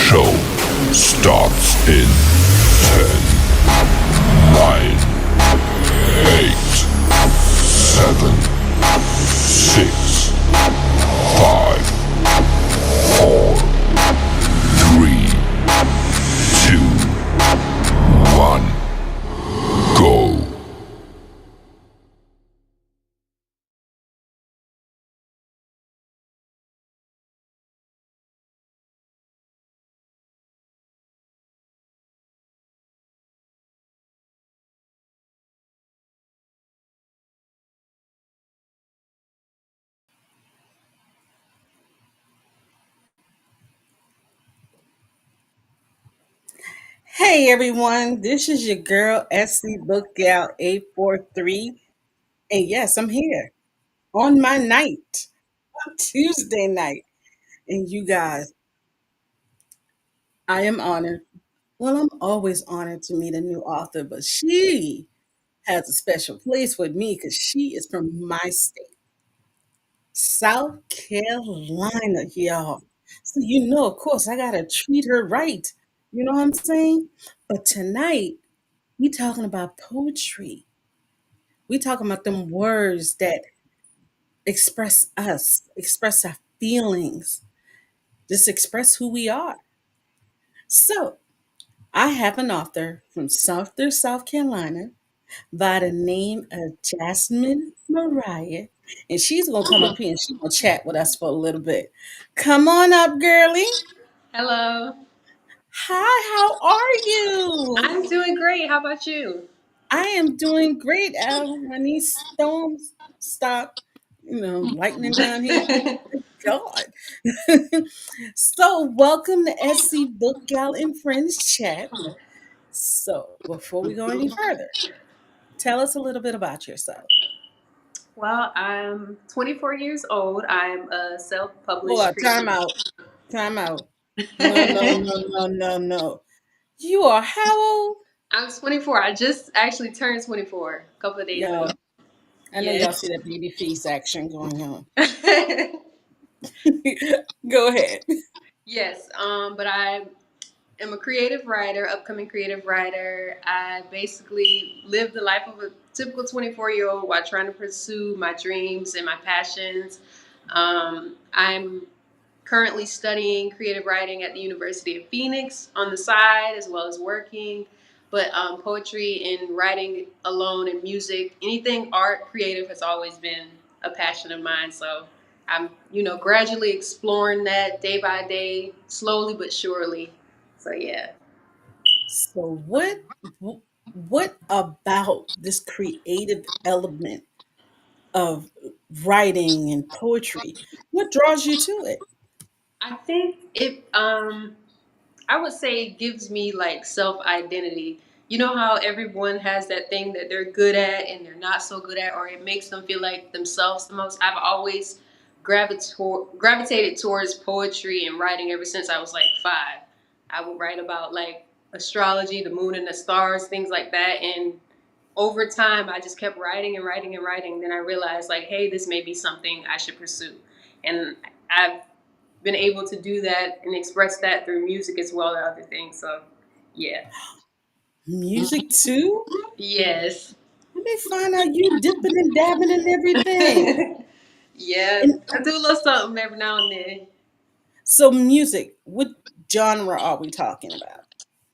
show starts in 10, 9, 8, 7, 6, 5, 4, 3, 2, 1, go. Hey everyone, this is your girl SC Bookgal 843. And yes, I'm here on my night, on Tuesday night. And you guys, I am honored. Well, I'm always honored to meet a new author, but she has a special place with me because she is from my state, South Carolina, y'all. So of course, I gotta treat her right. You know what I'm saying? But tonight, we talking about poetry. We talking about them words that express us, express our feelings, just express who we are. So I have an author from South Carolina by the name of Jasmine Mariah, and she's gonna come up here and she's gonna chat with us for a little bit. Come on up, girlie. Hello. Hi, how are you? I'm doing great. How about you? I am doing great, Al. When these storms stop, lightning down here. God. So, welcome to SC Book Gal and Friends Chat. So, before we go any further, tell us a little bit about yourself. Well, I'm 24 years old. I'm a Hold self-published on, time creative. out. Time out. No, no, no, no, no, no. You are how old? I'm 24. I just actually turned 24 a couple of days ago. Yo, I know y'all Yes. see that baby face action going on. Go ahead. Yes. But I am a creative writer, upcoming creative writer. I basically live the life of a typical 24-year-old while trying to pursue my dreams and my passions. I'm currently studying creative writing at the University of Phoenix on the side, as well as working. But poetry and writing alone and music, anything art creative has always been a passion of mine. So I'm, gradually exploring that day by day, slowly but surely. So yeah. So, what about this creative element of writing and poetry? What draws you to it? I think I would say it gives me like self identity. You know how everyone has that thing that they're good at and they're not so good at, or it makes them feel like themselves the most. I've always gravitated towards poetry and writing ever since I was like 5. I would write about like astrology, the moon and the stars, things like that. And over time, I just kept writing and writing and writing. Then I realized, like, hey, this may be something I should pursue. And I've been able to do that and express that through music as well as other things. So, yeah. Music too? Yes. Let me find out you dipping and dabbing and everything. Yeah. And I do a little something every now and then. so, music, what genre are we talking about?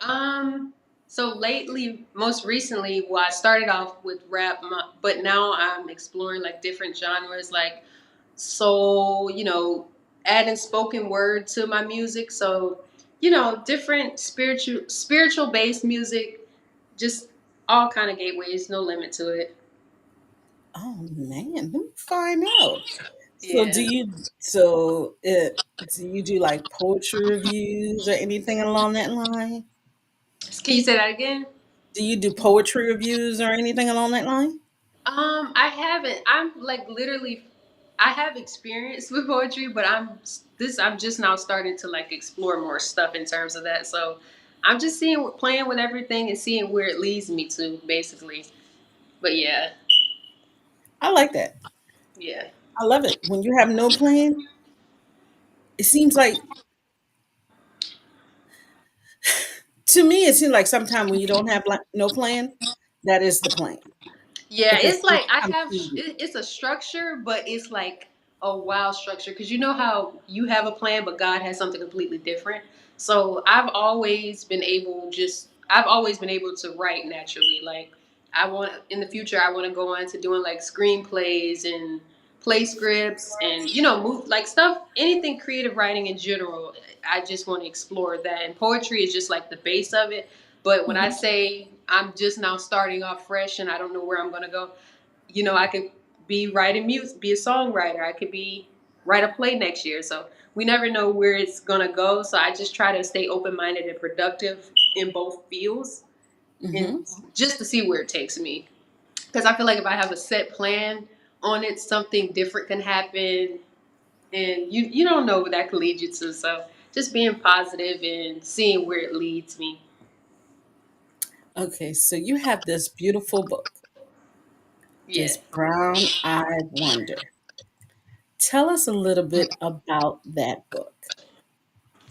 Um, so lately, most recently, well, I started off with rap, but now I'm exploring like different genres, like soul, adding spoken word to my music. So, different spiritual based music, just all kind of gateways, no limit to it. Oh man, let me find out. So, Yeah. do you do like poetry reviews or anything along that line? Can you say that again? Do you do poetry reviews or anything along that line? I haven't. I'm like literally, I have experience with poetry, but I'm just now starting to like explore more stuff in terms of that. So I'm just playing with everything and seeing where it leads me to, basically. But yeah, I like that. yeah. I love it. When you have no plan, it seems like to me, it seems like sometimes when you don't have no plan, that is the plan Yeah, because it's things like I come have to you. it's a structure, but it's like a wild structure because you know how you have a plan, but God has something completely different. So I've always been able to write naturally. Like I want in the future, I want to go on to doing like screenplays and play scripts and move like stuff, anything creative writing in general. I just want to explore that, and poetry is just like the base of it. But when I Mhm. say I'm just now starting off fresh and I don't know where I'm gonna go, I could be writing music, be a songwriter. I could be write a play next year. So we never know where it's gonna go. So I just try to stay open minded and productive in both fields, and Mhm. just to see where it takes me. Because I feel like if I have a set plan on it, something different can happen, and you don't know what that could lead you to. So just being positive and seeing where it leads me. Okay, so you have this beautiful book, Yeah. this Brown Eyed Wonder. Tell us a little bit about that book.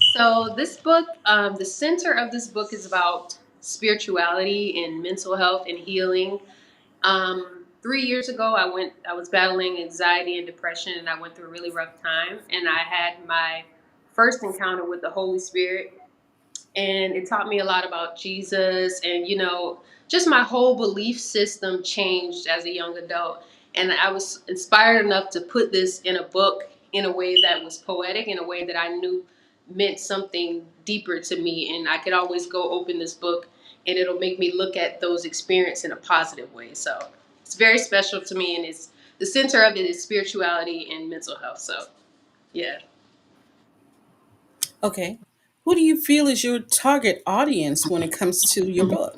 So this book, the center of this book is about spirituality and mental health and healing. 3 years ago, I was battling anxiety and depression, and I went through a really rough time. And I had my first encounter with the Holy Spirit, and it taught me a lot about Jesus, and just my whole belief system changed as a young adult. And I was inspired enough to put this in a book in a way that was poetic, in a way that I knew meant something deeper to me, and I could always go open this book and it'll make me look at those experiences in a positive way. So it's very special to me, and it's the center of it is spirituality and mental health. So yeah. Okay. Who do you feel is your target audience when it comes to your book?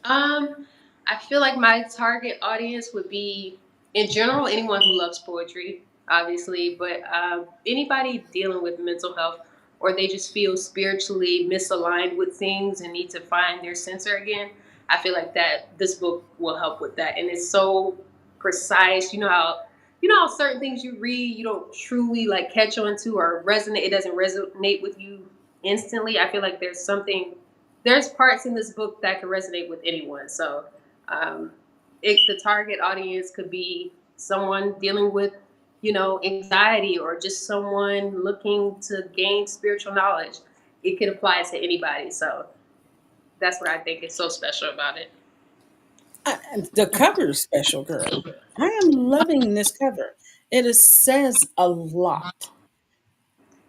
Um, I feel like my target audience would be, in general, anyone who loves poetry, obviously, but anybody dealing with mental health, or they just feel spiritually misaligned with things and need to find their center again. I feel like that this book will help with that, and it's so precise. You know how certain things you read you don't truly like catch on to or resonate. It doesn't resonate with you instantly. I feel like there's parts in this book that could resonate with anyone. So, um, the target audience could be someone dealing with, anxiety, or just someone looking to gain spiritual knowledge. It could apply to anybody. So that's what I think is so special about it. The cover is special, girl. I am loving this cover. Says a lot.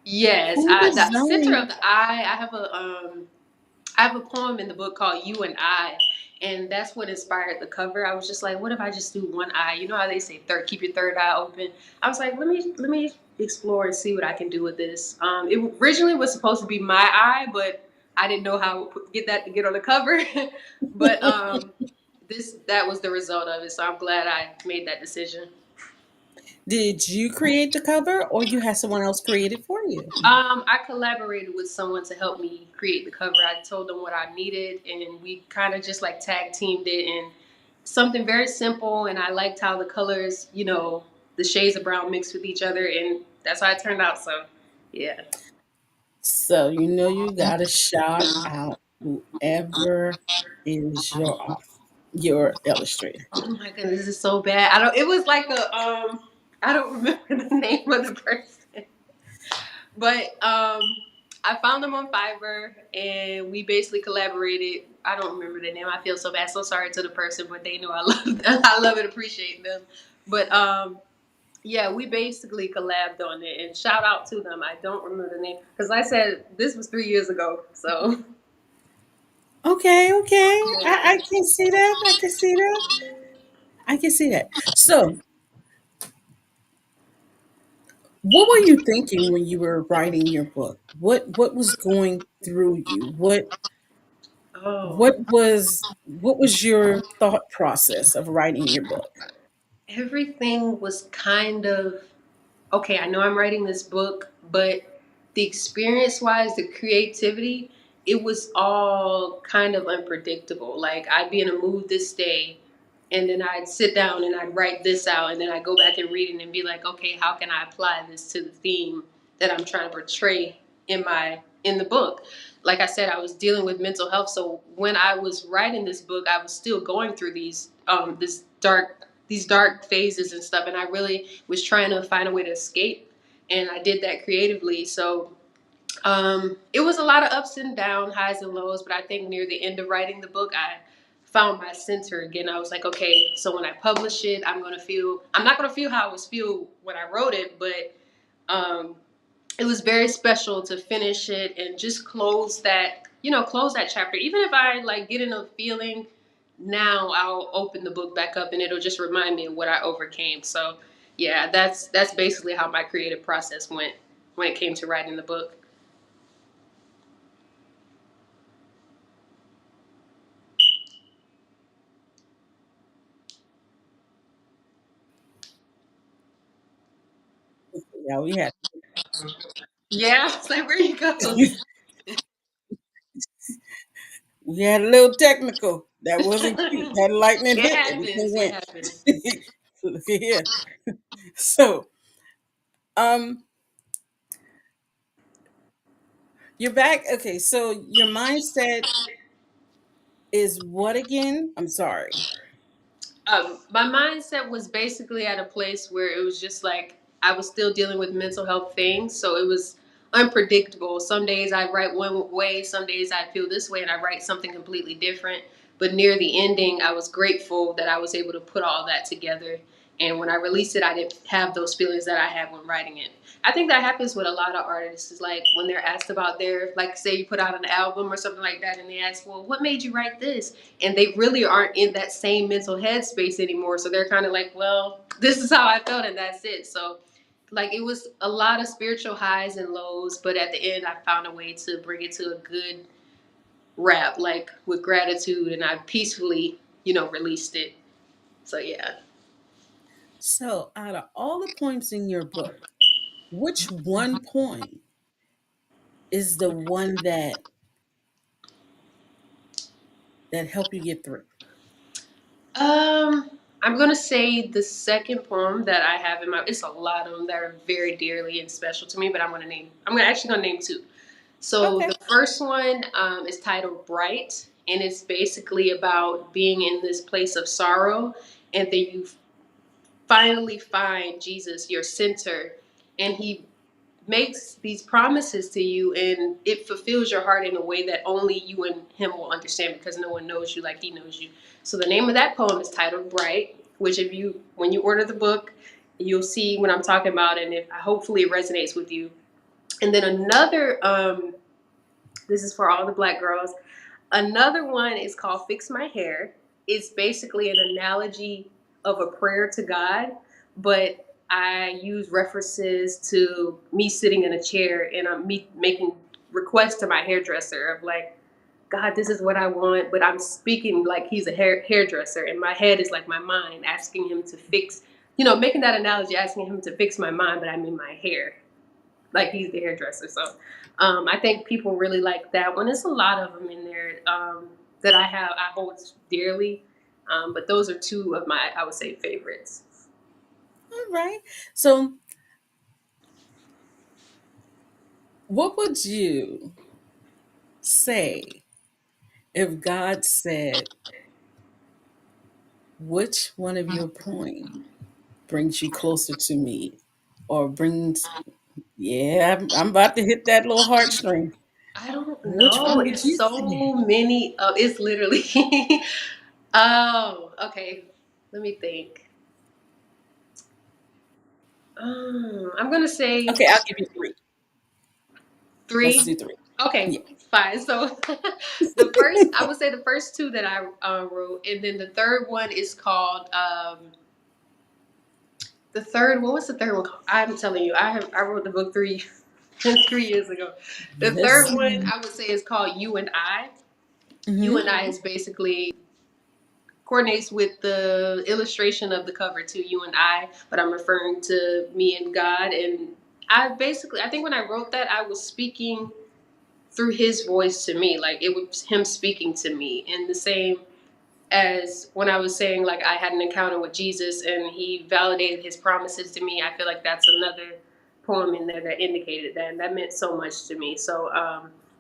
Yes, Who the center of designed? the eye. I have a poem in the book called "You and I," and that's what inspired the cover. I was just like, what if I just do one eye? You know how they say keep your third eye open. I was like, let me explore and see what I can do with this. It originally was supposed to be my eye, but I didn't know how to get on the cover. But this that was the result of it. So I'm glad I made that decision. Did you create the cover or you had someone else create it for you? I collaborated with someone to help me create the cover. I told them what I needed, and we kind of just like tag teamed it, and something very simple. And I liked how the colors, the shades of brown mixed with each other, and that's how it turned out. So, yeah. So you gotta shout out whoever is your illustrator. Oh my goodness, this is so bad. I don't. It was like I don't remember the name of the person. But I found them on Fiverr, and we basically collaborated. I don't remember the name. I feel so bad. So sorry to the person, but they know I love them. I love and appreciate them. But yeah, we basically collabed on it, and shout out to them. I don't remember the name because I said this was 3 years ago. So Okay, okay. yeah. I can see that. I can see that. I can see that. So, what were you thinking when you were writing your book? What was going through you? Oh, What was your thought process of writing your book? everything was kind of okay, I know I'm writing this book, but the experience wise, the creativity, it was all kind of unpredictable. Like I'd be in a mood this day, and then I'd sit down and I'd write this out, and then I'd go back and read it and be like, okay, how can I apply this to the theme that I'm trying to portray in in the book. Like I said, I was dealing with mental health. So when I was writing this book, I was still going through these dark phases and stuff, and I really was trying to find a way to escape, and I did that creatively. So it was a lot of ups and downs, highs and lows, but I think near the end of writing the book, I found my center again. I was like, okay, so when I publish it, I'm not gonna feel how I was feel when I wrote it, but um, it was very special to finish it and just close that chapter. Even if I like get in a feeling now, I'll open the book back up and it'll just remind me of what I overcame. So yeah, that's basically how my creative process went when it came to writing the book. Yeah, Yeah, it's like where you go. we had a little technical. That wasn't cute. That lightning It hit, everything happens. It went. happens. Look at here. So, um, you're back. Okay, so your mindset is what again? I'm sorry. My mindset was basically at a place where it was just like I was still dealing with mental health things, so it was unpredictable. Some days I'd write one way, some days I'd feel this way, and I write something completely different. But near the ending, I was grateful that I was able to put all that together. And when I released it, I didn't have those feelings that I had when writing it. I think that happens with a lot of artists. Is like when they're asked about their, like, say you put out an album or something like that, and they ask, "Well, what made you write this?" And they really aren't in that same mental headspace anymore. So they're kind of like, "Well, this is how I felt, and that's it." So, like, it was a lot of spiritual highs and lows, but at the end, I found a way to bring it to a good wrap, like with gratitude, and I peacefully, released it. So yeah. So, out of all the poems in your book, which one poem is the one that helped you get through? Um, I'm gonna say the second poem that I have in my. It's a lot of them that are very dearly and special to me, but I'm gonna name two. So Okay. the first one is titled "Bright," and it's basically about being in this place of sorrow, and then you finally find Jesus, your center, and He makes these promises to you, and it fulfills your heart in a way that only you and Him will understand, because no one knows you like He knows you. So the name of that poem is titled "Bright," which when you order the book, you'll see what I'm talking about, and if hopefully it resonates with you. And then another, this is for all the Black girls. Another one is called "Fix My Hair." It's basically an analogy of a prayer to God, but I use references to me sitting in a chair and I'm me making requests to my hairdresser of like, God, this is what I want, but I'm speaking like he's a hairdresser, and my head is like my mind, asking him to fix, making that analogy, asking him to fix my mind, but I mean my hair, like he's the hairdresser. So I think people really like that one. There's a lot of them in there that I hold dearly, but those are two of my, I would say, favorites. All right. So, what would you say if God said, which one of your poems brings you closer to me? Or brings, yeah, I'm about to hit that little heartstring. I don't Which know. one would It's you so say? many. It's literally. Oh, okay. Let me think. I'm gonna say Okay, I'll give you three. Let's three. do three. Okay, Yeah. fine. So I would say the first two that I wrote, and then the third one is called the third. What was the third one called? I'm telling you, I wrote the book 3 years ago. The third one Listen. I would say is called "You and I." "You Hmm. and I" is basically coordinates with the illustration of the cover to "You and I," but I'm referring to me and God. And I think when I wrote that, I was speaking through His voice to me, like it was Him speaking to me. And the same as when I was saying, like, I had an encounter with Jesus and He validated His promises to me. I feel like that's another poem in there that indicated that, and that meant so much to me. So,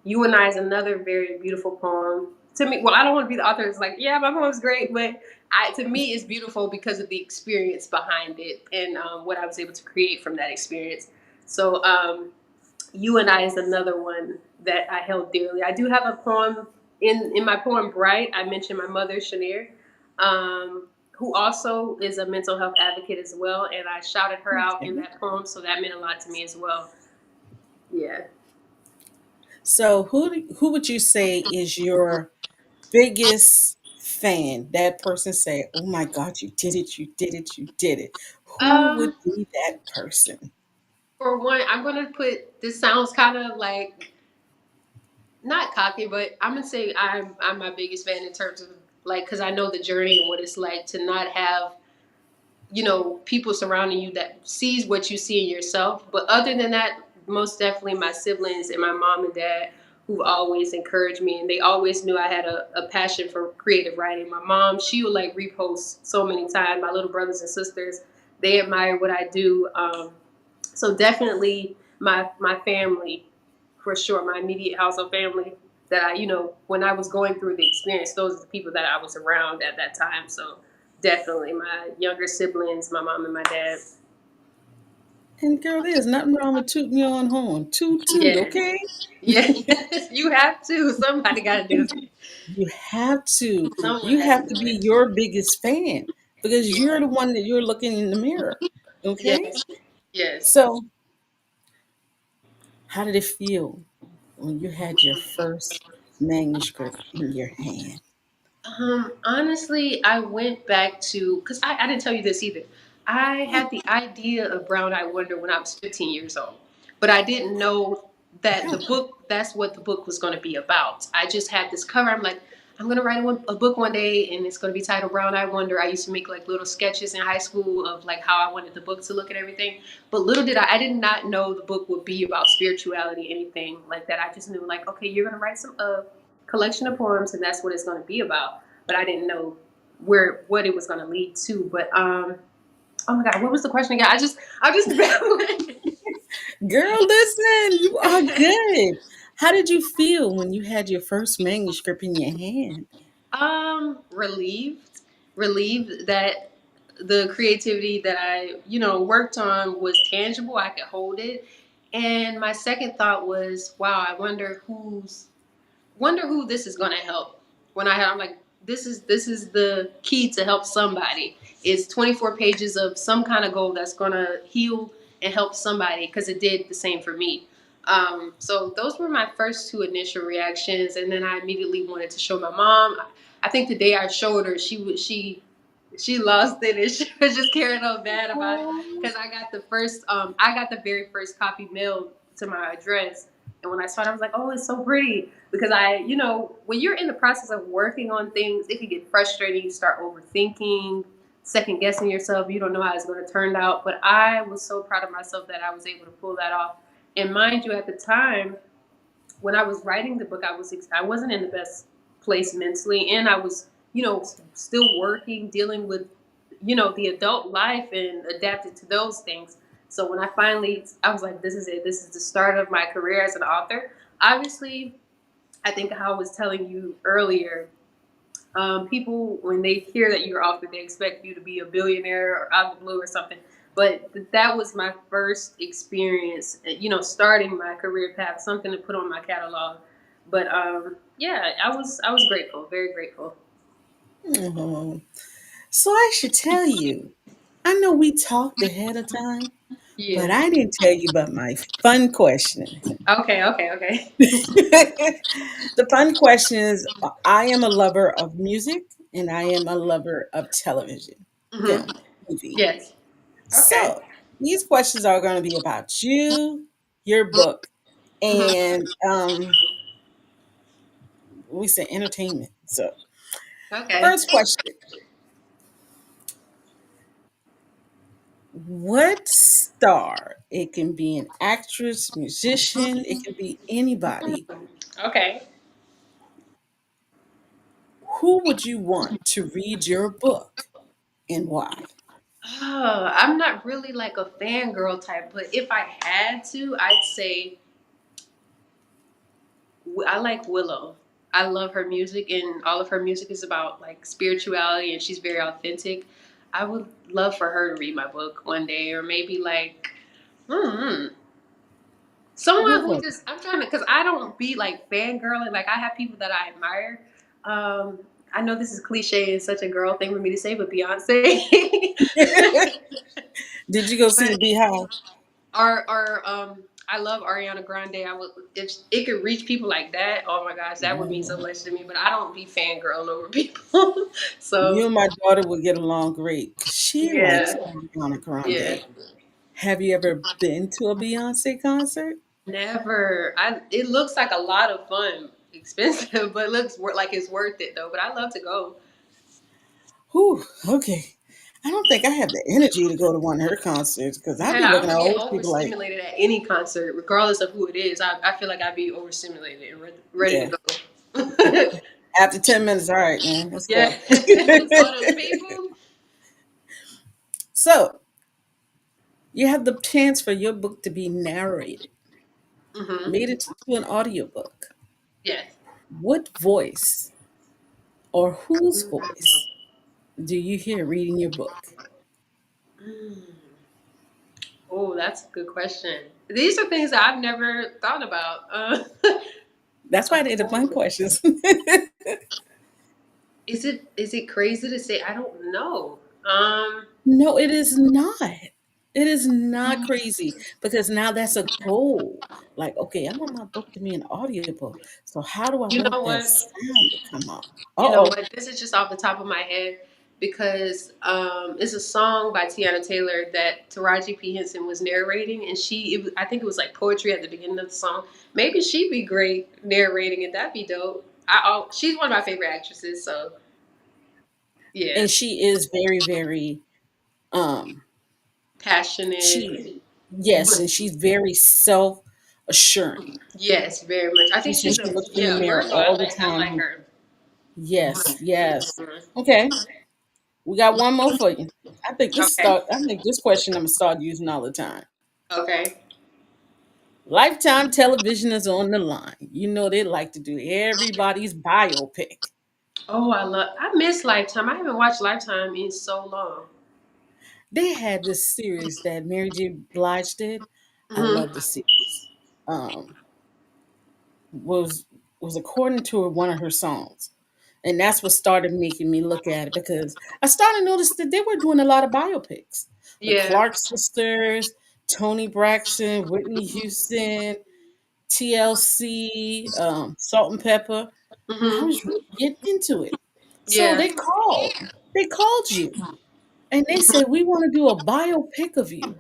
"You and I" is another very beautiful poem to me. Well, I don't want to be the author. It's like, yeah, my poem's great, but to me, it's beautiful because of the experience behind it and what I was able to create from that experience. So, "You and I" is another one that I held dearly. I do have a poem in my poem "Bright." I mentioned my mother, Shanette, who also is a mental health advocate as well, and I shouted her out in Okay. that poem, so that meant a lot to me as well. Yeah. So who would you say is your biggest fan? That person say, "Oh my God, you did it! You did it! You did it!" Who would Um, be that person? for one, I'm gonna put this sounds kind of like not cocky, but I'm gonna say I'm my biggest fan in terms of like because I know the journey and what it's like to not have people surrounding you that sees what you see in yourself. But other than that, most definitely my siblings and my mom and dad who always encouraged me and they always knew I had a passion for creative writing. My mom, she would like repost so many times. My little brothers and sisters, they admire what I do. So definitely my family, for sure, my immediate household family that when I was going through the experience, those are the people that I was around at that time. So definitely my younger siblings, my mom and my dad. And girl, there's nothing wrong with tooting your own horn. Toot toot, Yeah. okay? Yeah. You have to. Somebody got to do it. You have to. Someone You has to have do to be it. your biggest fan because Yeah. you're the one that you're looking in the mirror. Okay? Yes. Yes. So, how did it feel when you had your first manuscript in your hand? Honestly, I went back to because I didn't tell you this either. I had the idea of Brown Eye Wonder when I was 15 years old, but I didn't know that the book. That's what the book was going to be about. I just had this cover. I'm like, I'm going to write a book one day, and it's going to be titled Brown Eye Wonder. I used to make like little sketches in high school of like how I wanted the book to look and everything. But little did I did not know the book would be about spirituality, anything like that. I just knew like, okay, you're going to write some collection of poems, and that's what it's going to be about. But I didn't know what it was going to lead to. But oh my god, what was the question again? I just Girl, listen, you are good. How did you feel when you had your first manuscript in your hand? relieved, relieved that the creativity that I worked on was tangible. I could hold it. And my second thought was, wow, I wonder who this is going to help. I'm like, this is the key to help somebody. It's 24 pages of some kind of goal that's going to heal and help somebody because it did the same for me. So those were my first two initial reactions, and then I immediately wanted to show my mom. I think the day I showed her, she lost it and she was just carrying on bad about it Oh, because I got the very first copy mailed to my address, and when I saw it I was like, oh, it's so pretty because when you're in the process of working on things it can get frustrating. You start overthinking, second guessing yourself. You don't know how it's going to turn out, but I was so proud of myself that I was able to pull that off. And mind you, at the time when I was writing the book, I wasn't in the best place mentally, and I was still working, dealing with the adult life and adapted to those things. So when I was like, this is it. This is the start of my career as an author. Obviously, I think how I was telling you earlier, people when they hear that you're author, they expect you to be a billionaire or out of the blue or something. But that was my first experience, starting my career path, something to put on my catalog. But yeah, I was grateful, very grateful. oh. So I should tell you, I know we talked ahead of time, but Yeah. I didn't tell you about my fun question. Okay. Okay. Okay. The fun question is I am a lover of music and I am a lover of television, Mhm. film, TV. Yes. Okay. So these questions are going to be about you, your book, Mhm. and we say entertainment. So, Okay. first question: what star? It can be an actress, musician, it can be anybody. Okay. Who would you want to read your book and why? I'm not really like a fangirl type, but if I had to, I'd say I like Willow. I love her music, and all of her music is about like spirituality, and she's very authentic. I would love for her to read my book one day, or maybe like, hmm, someone What who was just I'm trying to, because I don't be like fangirling. Like I have people that I admire. Um, I know this is cliche and such a girl thing for me to say, but Beyonce. it? Did you go see the But Beehive? I love Ariana Grande. I would if it could reach people like that. Oh my gosh, that would mean so Mm. much to me. But I don't be fangirling over people. You So and my daughter would get along great because she likes yeah, Ariana yeah. Grande. Have you ever been to a Beyonce concert? Never. I. It looks like a lot of fun. Expensive, but it looks like it's worth it though. But I love to go. Whew, okay. I don't think I have the energy to go to one of her concerts because I'd be Yeah, I looking at would get old people like, overstimulated at any concert, regardless of who it is. I feel like I'd be overstimulated and ready yeah. to go. After 10 minutes, all right, man, let's Yeah, go. all those people. So, you have the chance for your book to be narrated, Hmm. made into an audiobook. Yes. What voice or whose voice do you hear reading your book? Mm. Oh, that's a good question. These are things that I've never thought about. That's why they're the fun Oh, questions. is it crazy to say? I don't know. No, it is not. It is not crazy because now that's a goal. Like, okay, I want my book to be an audiobook. So how do I You know want that what? sound to come out? You know Uh-oh. what? This is just off the top of my head because it's a song by Tiana Taylor that Taraji P Henson was narrating, and I think it was like poetry at the beginning of the song. Maybe she'd be great narrating it. That'd be dope. She's one of my favorite actresses, so yeah, And she is very, very um she passionate. yes, and she's very self assuring. Yes, very much. I She think says she's she a looks in the yeah mirror Virgo. all the I like time. her. Yes, yes. Mhm. Okay. We got one more for you. Okay. I think this question I'm gonna start using all the time. Okay. Lifetime television is on the line. You know they like to do everybody's biopic. Oh, I miss Lifetime. I haven't watched Lifetime in so long. They had this series that Mary J. Blige did. I love Hmm. the series. Um, was was according to one of her songs, and that's what started making me look at it because I started to notice that they were doing a lot of biopics. The Yeah. Clark sisters, Tony Braxton, Whitney Houston, TLC, Salt and Pepper. I Hmm. was really getting into it. So Yeah. they called you and they said, we want to do a biopic of you.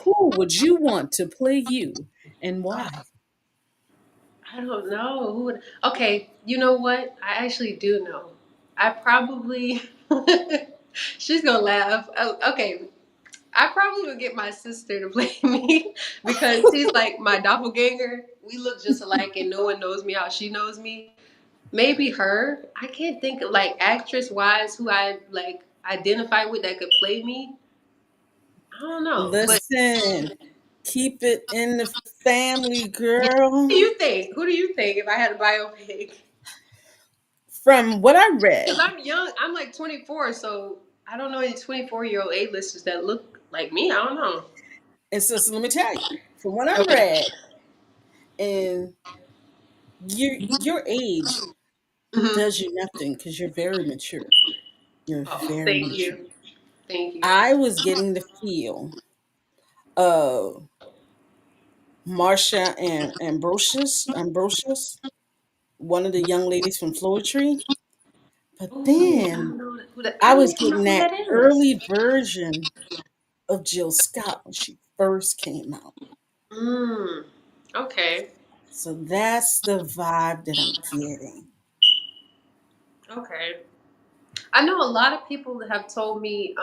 Who would you want to play you and why? I don't know. Okay, you know what? I actually do know. I probably. She's gonna laugh. Okay, I probably would get my sister to play me because she's like my doppelganger. We look just alike, and no one knows me how she knows me. Maybe her. I can't think of like actress wise who I like identify with that could play me. I don't know, but Listen, keep it in the family, yeah. Who girl. do you think? Who do you think if I had a biopic? From what I Because read, I'm young. I'm like 24, so I don't know any 24-year-old A-listers that look like me. I don't know. and so let me tell you, from what I Okay. read, and your age Hmm. does you nothing because you're very mature. You're Oh, very thank mature. you. Thank you. I was getting the feel of Marsha and Ambrosius, one of the young ladies from Floetry. But Oh, I then don't know who that. I I don't was even know getting who that that is. early version of Jill Scott when she first came out. Mm. Okay. So that's the vibe that I'm getting. Okay. I know a lot of people that have told me,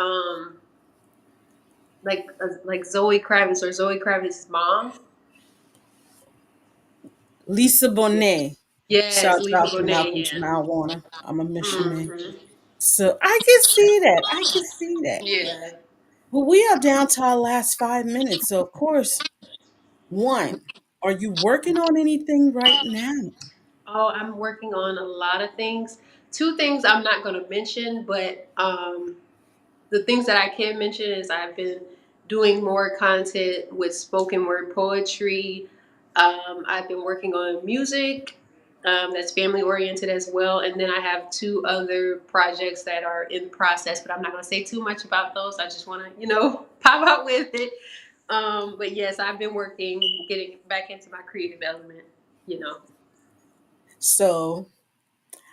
like Zoe Kravitz or Zoe Kravitz's mom. Lisa Bonet. Yes, Shouts Lisa out to Bonet. Malcolm Yeah. Jamal Warner. I'm a mission man. Hmm. So I can see that. I can see that. Yeah. Well, we are down to our last 5 minutes. So, of course, one, are you working on anything right now? Oh, I'm working on a lot of things. Two things I'm not going to mention, but the things that I can mention is I've been doing more content with spoken word poetry. I've been working on music that's family oriented as well. And then I have two other projects that are in process, but I'm not going to say too much about those. I just want to, pop out with it. But yes, I've been working, getting back into my creative element, you know. So,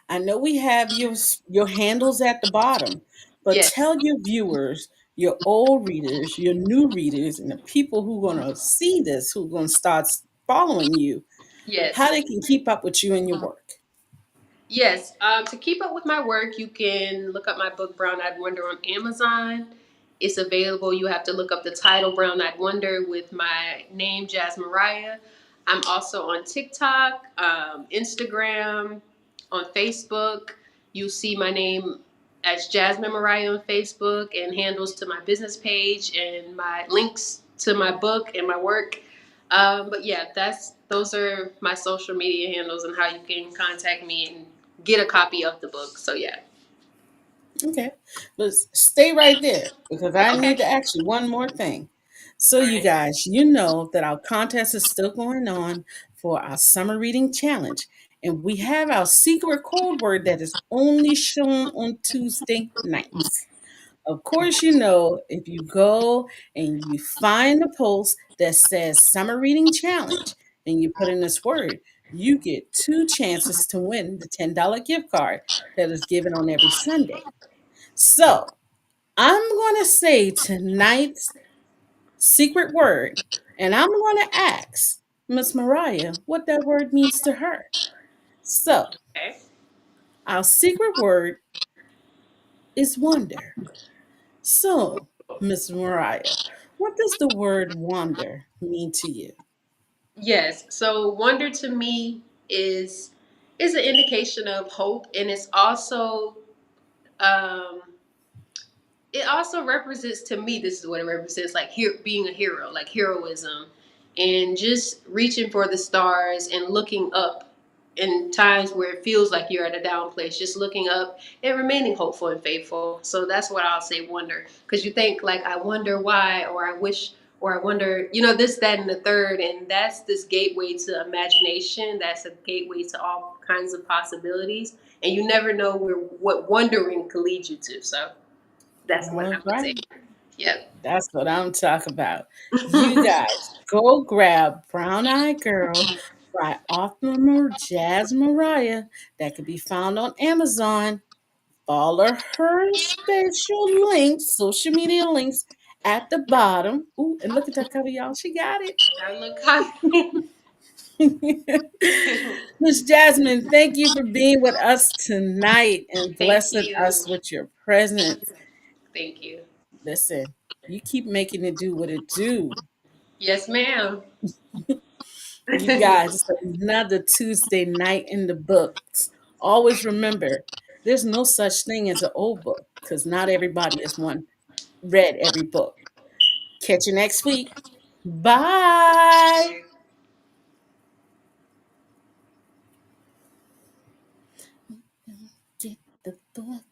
I know we have your handles at the bottom, but Yes, tell your viewers, your old readers, your new readers, and the people who are going to see this, who are going to start following you, how yes. they can keep up with you and your work. Yes. To keep up with my work, you can look up my book, Brown Eyed Wonder, on Amazon. It's available. You have to look up the title, Brown Eyed Wonder, with my name, Jazz Mariah. I'm also on TikTok, Instagram, on Facebook. You see my name as Jasmine Mariah on Facebook, and handles to my business page and my links to my book and my work. But yeah, those are my social media handles and how you can contact me and get a copy of the book. So yeah. Okay. But stay right there because I need Okay. to ask you one more thing. So, All you right. guys, you know that our contest is still going on for our summer reading challenge. And we have our secret code word that is only shown on Tuesday nights. Of course, you know, if you go and you find a post that says Summer Reading Challenge and you put in this word, you get two chances to win the $10 gift card that is given on every Sunday. So I'm going to say tonight's secret word, and I'm going to ask Miss Mariah what that word means to her. So Okay. our secret word is wonder. So, Miss Mariah, what does the word wander mean to you? Yes. So wonder to me is an indication of hope, and um, it also represents to me, this is what it represents, like being a hero, like heroism, and just reaching for the stars and looking up in times where it feels like you're at a down place, just looking up and remaining hopeful and faithful. So that's what I'll say, wonder, because you think like, I wonder why, or I wish, or I wonder, this, that, and the third. And that's this gateway to imagination. That's a gateway to all kinds of possibilities, and you never know what wondering could lead you to. So that's what All I would say. right. Yep. That's what I'm talking about. You guys go grab Brown Eyed Girl by author Jazz Mariah that can be found on Amazon. Follow her special links, social media links at the bottom. Ooh, and look at that cover, y'all. She got it. I look happy. Miss Jasmine, thank you for being with us tonight and Thank blessing us you. with your presence. Thank you. Listen, you keep making it do what it do. Yes, ma'am. You guys, it's another Tuesday night in the books. Always remember, there's no such thing as an old book because not everybody has read every book. Catch you next week. Bye. Get the book.